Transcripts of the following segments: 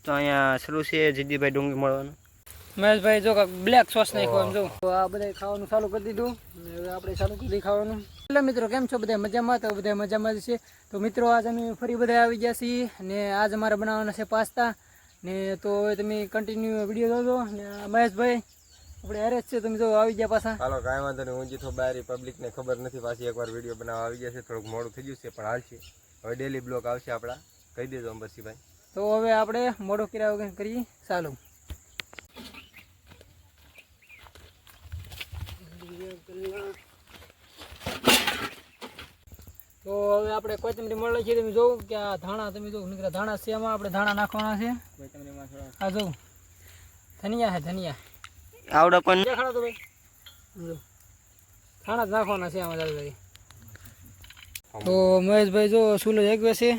તો અહીંયા શરૂ છે જીદીભાઈ ડુંગળી મળવાનું. મહેશભાઈ જો બ્લેક સોસ નાખ્યો એમ જો તો આ બધા ખાવાનું ચાલુ કરી દીધું ને હવે આપણે ચાલુ કરી ખાવાનું. એટલે મિત્રો કેમ છો બધા મજામાં? તો બધા મજામાં જ છે. તો મિત્રો આજ અમે ફરી બધા આવી ગયા છીએ ને આજ અમારે બનાવવાના છે પાસ્તા ને તો હવે તમે કન્ટિન્યુ વિડીયો જોજો ને મહેશભાઈ આપણે હારે જ છે તમે જો આવી ગયા પાછા. હાલો કાંઈ વાંધો નહીં. ઊંઘી તો બહાર પબ્લિકને ખબર નથી પાછી એકવાર વિડીયો બનાવવા આવી ગયા છે. થોડુંક મોડું થઈ ગયું છે પણ હાલ છે. હવે ડેલી બ્લોગ આવશે આપણા. કહી દેજો અંબરસીભાઈ. તો હવે આપણે મોડો કર્યા વગર કરીએ ચાલુ. તો હવે આપણે કોથમરી મળે છે તમે જોઉં કે આ ધાણા તમે જો નીકળ્યા ધાણા છે એમાં આપણે ધાણા નાખવાના છે. આ જો ધનિયા છે ધનિયા આવડે પણ દેખાડો તો ભાઈ જો ધાણા જ નાખવાના છે આમાં દાદાભાઈ. તો મહેશભાઈ જો સુલો જાગ્યો છે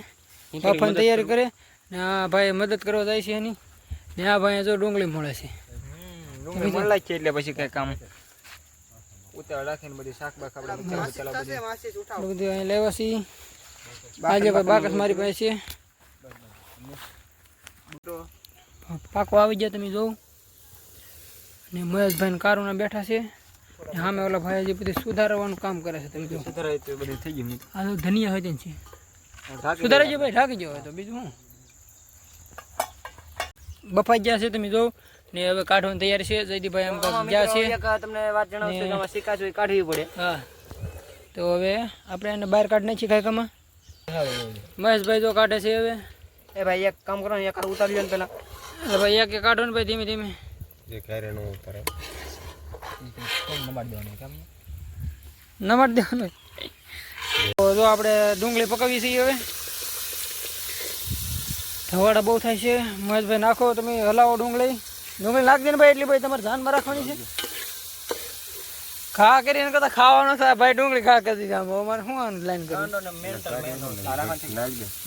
બાફાની તૈયારી કરે ને આ ભાઈ મદદ કરવા જાય છે એની ને આ ભાઈ જો ડુંગળી મળે છે. ડુંગળી મળે છે એટલે પછી કઈ કામ ઉતાવળ રાખીને બધી શાક બાક આપણે બધું અહીં લેવા છીએ. આજે ભાઈ બાકસ મારી પાસે છે. પાકો આવી ગયા તમે જોઉં ને મહેશભાઈ ને કારુના બેઠા છે ને સામે ઓલા ભાઈ જે બધી સુધારવાનું કામ કરે છે તમે જો. સુધારાય તો બધી થઈ ગઈ. આ તો ધનિયા હોય છે સુધારાઈ જાય ભાઈ ઢાંકી જાવ તો બીજું શું બફાઈ ગયા છે તમે જો ને હવે કાઢવાની તૈયારી છે. જયદીપભાઈ એમ ગયા છે તમને વાત જણાવશું કે આમાં સિક્કા જોઈ કાઢવી પડે. હા તો હવે આપણે એને બહાર કાઢી નાખીએ ખાયકામાં. મહેશભાઈ જો કાઢે છે હવે. એ ભાઈ એક કામ કરો ને એક ઉતારી લો ને પેલા. એટલે ભાઈ એક કાઢો ને ભાઈ ધીમે ધીમે જે ઘરે નો ઉતારે નમાડી દેવાનું. તો જો આપણે ડુંગળી પકાવી છીએ હવે. ધવાડા બહુ થાય છે. મહેશભાઈ નાખો તમે હલાવો ડુંગળી નાખ દે ને ભાઈ એટલી ભાઈ તમારે ધ્યાનમાં રાખવાની છે. ખા કરીને કરતા ખાવાનો થાય ભાઈ ડુંગળી ખા કરી દીધી આમ અમારે શું લાઈન કરી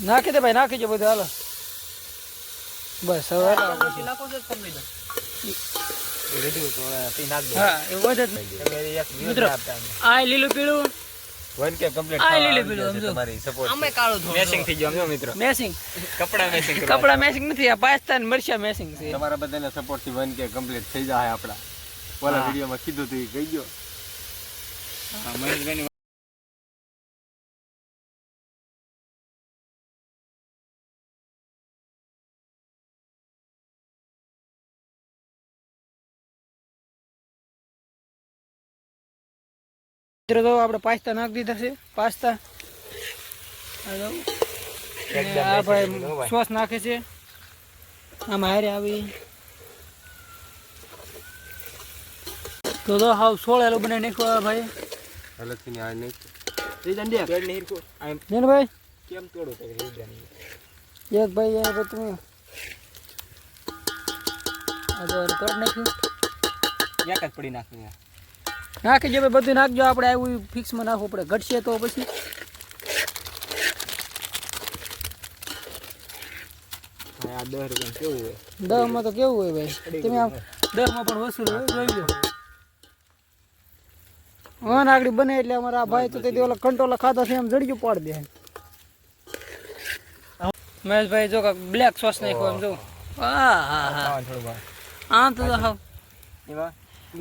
નાખી દે ભાઈ નાખી દો બધું હાલો બસ હવે હા એવું વધે મિત્રો આ લીલું પીળું વન કે કમ્પ્લીટ આ લીલું પીળું સમજો તમારી સપોર્ટ અમે કાળો મેસિંગ થઈ ગયો મિત્રો. મેસિંગ કપડા મેસિંગ નથી આ પાસ્તા ને મરચા મેસિંગ છે. તમારા બધાના સપોર્ટ થી વન કે કમ્પ્લીટ થઈ જાય આપડા. ઓલા વિડીયોમાં કીધું તો કહી ગયો. હા મહેશભાઈ તો આપણે પાસ્તા નાખી દીધા છે. પાસ્તા આ ભાઈ સોસ નાખે છે આમાં હારે આવી તો હાવ સોળેલું બનાવી નાખ્યું ભાઈ. અલગથી આ નહીં ભાઈ કેમ તોડો તો એક ભાઈ તમે તોડ નાખ્યું એક જ પડી નાખી નાખી જો ભાઈ બધું નાખજો. આપણે આવું ફિક્સમાં નાખવું પડે ઘટશે તો પછી આ 10 રૂપિયા કેવું હોય 10 માં તો કેવું હોય ભાઈ તમે આમ 10 માં પણ વસૂલ હોય જોઈ લો. હા નાગડી બને એટલે અમારા ભાઈ તો તે ઓલા કંટોલા ખાતા છે એમ જડ્યું પાડી દે. મહેશભાઈ જો બ્લેક સોસ નાખ્યો એમ જો. હા હા હા આમ તો હાવ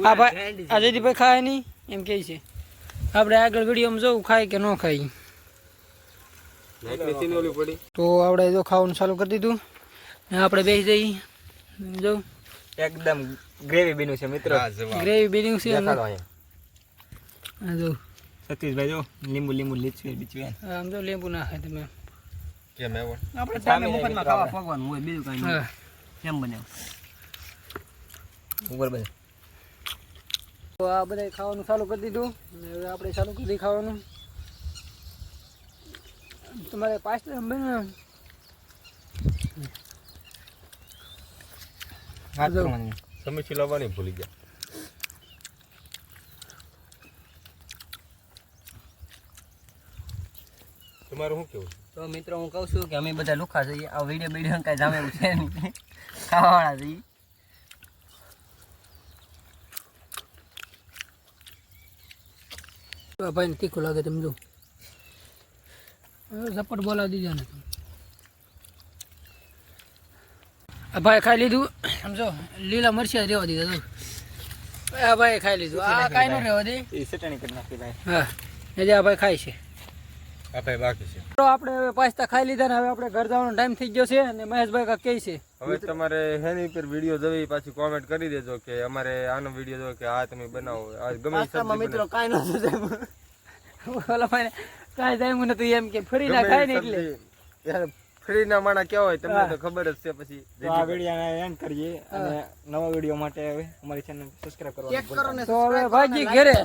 હા ભાઈ આ જયદીપભાઈ ખાય નહીં એમ કહે છે. આપણે આગળ વિડીયોમાં જોવું ખાય કે ન ખાય. તો આપણે જો ખાવાનું ચાલુ કરી દીધું ને આપણે બેસી જઈએ જો એકદમ ગ્રેવી બન્યું છે મિત્રો. ગ્રેવી બન્યું છે જો સતીશભાઈ જો લીંબુ લીચવી બીચવી આમ જો લીંબુ નાખે તમે કેમ એવો આપણે સામે મફતમાં ખાવા ફગવાનું હોય બીજું કાંઈ નહીં. કેમ બને ઉપર બધે તો આ બધા ખાવાનું ચાલુ કરી દીધું ને હવે આપણે ચાલુ કરી ખાવાનું. તમારે પાસ્તા બને સમીક્ષી લાવવાની ભૂલી ગયા. તમારું શું કેવું? તો મિત્રો હું કહું છું કે અમે બધા લુખા છીએ. આ વિડીયો કાંઈ જામે એવું છે નહીં. ખાવાવાળા છીએ. ભાઈને તીખું લાગે તમે જો ઝપટ બોલાવી દીધા ને આ ભાઈ ખાઈ લીધું સમજો લીલા મરચા રેવા દીધા તો આ ભાઈ ખાઈ લીધું આ કાંઈ ન રહેવા દે એ ચટણી કરી નાખી ભાઈ. હા એટલે આ ભાઈ ખાય છે આ ભાઈ બાકી છે. તો આપણે હવે પાસ્તા ખાઈ લીધા ને હવે આપણે ઘર જવાનો ટાઈમ થઈ ગયો છે અને મહેશભાઈ કાંઈ કહે છે હવે તમારે હેની ઉપર વિડીયો જોઈ પાછી કોમેન્ટ કરી દેજો કે અમારે આનો વિડીયો જો કે આ તમે બનાવો આ ગમે એ પાસ્તામાં સબ્જી મિત્રો કાંઈ નહોતું જાય. ઓલા ભાઈને કાંઈ જાય નથી એમ કે ફરી ના ખાય ને એટલે યાર ફ્રી ના માણા કેવા હોય તમને તો ખબર જ છે. પછી આ વિડીયો એન્ડ કરીએ અને નવા વિડીયો માટે હવે અમારી ચેનલ સબસ્ક્રાઇબ કરવાનું તો હવે ભાજી ઘરે